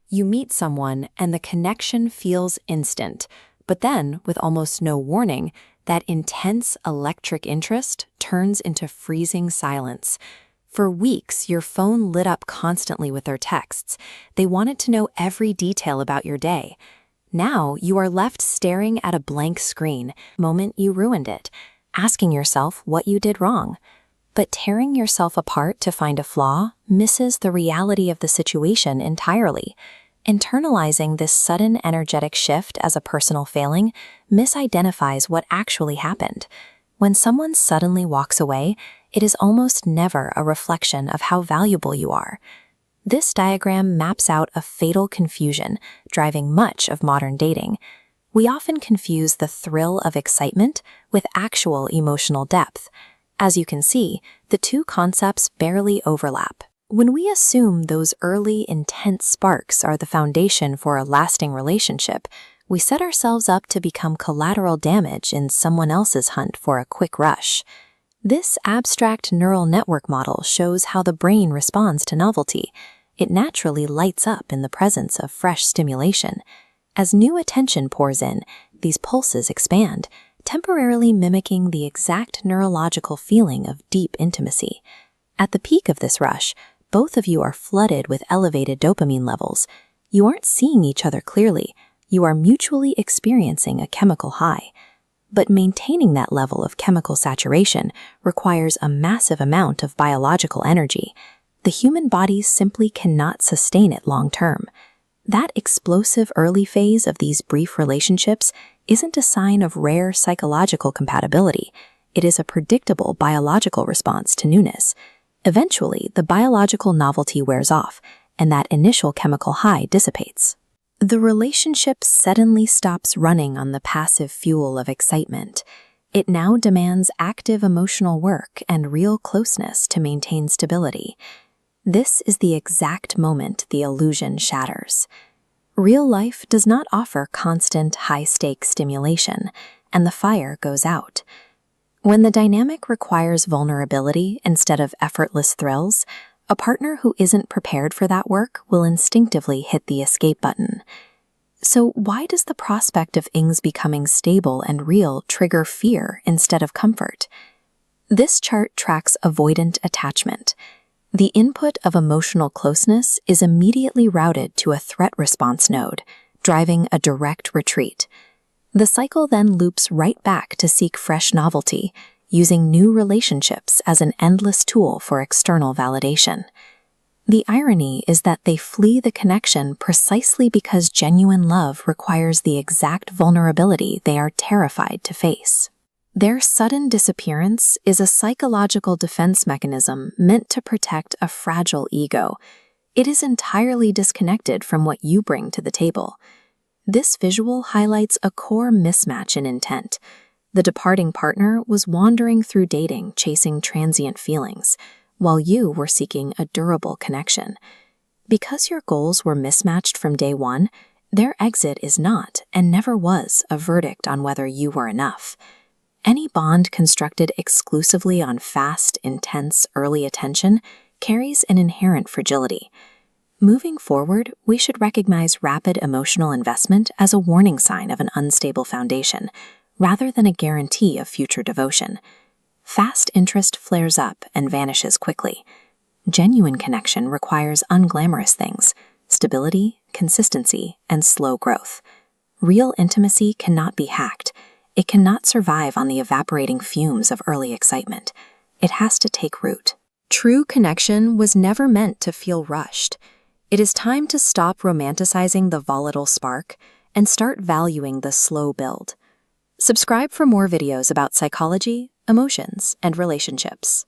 You meet someone and the connection feels instant, but then, with almost no warning, that intense electric interest turns into freezing silence. For weeks, your phone lit up constantly with their texts. They wanted to know every detail about your day. Now, you are left staring at a blank screen the moment you ruined it, asking yourself what you did wrong. But tearing yourself apart to find a flaw misses the reality of the situation entirely. Internalizing this sudden energetic shift as a personal failing misidentifies what actually happened. When someone suddenly walks away, it is almost never a reflection of how valuable you are. This diagram maps out a fatal confusion driving much of modern dating. We often confuse the thrill of excitement with actual emotional depth. As you can see, the two concepts barely overlap. When we assume those early, intense sparks are the foundation for a lasting relationship, we set ourselves up to become collateral damage in someone else's hunt for a quick rush. This abstract neural network model shows how the brain responds to novelty. It naturally lights up in the presence of fresh stimulation. As new attention pours in, these pulses expand, temporarily mimicking the exact neurological feeling of deep intimacy. At the peak of this rush, both of you are flooded with elevated dopamine levels. You aren't seeing each other clearly. You are mutually experiencing a chemical high. But maintaining that level of chemical saturation requires a massive amount of biological energy. The human body simply cannot sustain it long term. That explosive early phase of these brief relationships isn't a sign of rare psychological compatibility. It is a predictable biological response to newness. Eventually, the biological novelty wears off, and that initial chemical high dissipates. The relationship suddenly stops running on the passive fuel of excitement. It now demands active emotional work and real closeness to maintain stability. This is the exact moment the illusion shatters. Real life does not offer constant, high-stakes stimulation, and the fire goes out. When the dynamic requires vulnerability instead of effortless thrills, a partner who isn't prepared for that work will instinctively hit the escape button. So why does the prospect of things becoming stable and real trigger fear instead of comfort? This chart tracks avoidant attachment. The input of emotional closeness is immediately routed to a threat response node, driving a direct retreat. The cycle then loops right back to seek fresh novelty, using new relationships as an endless tool for external validation. The irony is that they flee the connection precisely because genuine love requires the exact vulnerability they are terrified to face. Their sudden disappearance is a psychological defense mechanism meant to protect a fragile ego. It is entirely disconnected from what you bring to the table. This visual highlights a core mismatch in intent. The departing partner was wandering through dating, chasing transient feelings, while you were seeking a durable connection. Because your goals were mismatched from day one, their exit is not, and never was, a verdict on whether you were enough. Any bond constructed exclusively on fast, intense, early attention carries an inherent fragility. Moving forward, we should recognize rapid emotional investment as a warning sign of an unstable foundation, rather than a guarantee of future devotion. Fast interest flares up and vanishes quickly. Genuine connection requires unglamorous things: stability, consistency, and slow growth. Real intimacy cannot be hacked. It cannot survive on the evaporating fumes of early excitement. It has to take root. True connection was never meant to feel rushed. It is time to stop romanticizing the volatile spark and start valuing the slow build. Subscribe for more videos about psychology, emotions, and relationships.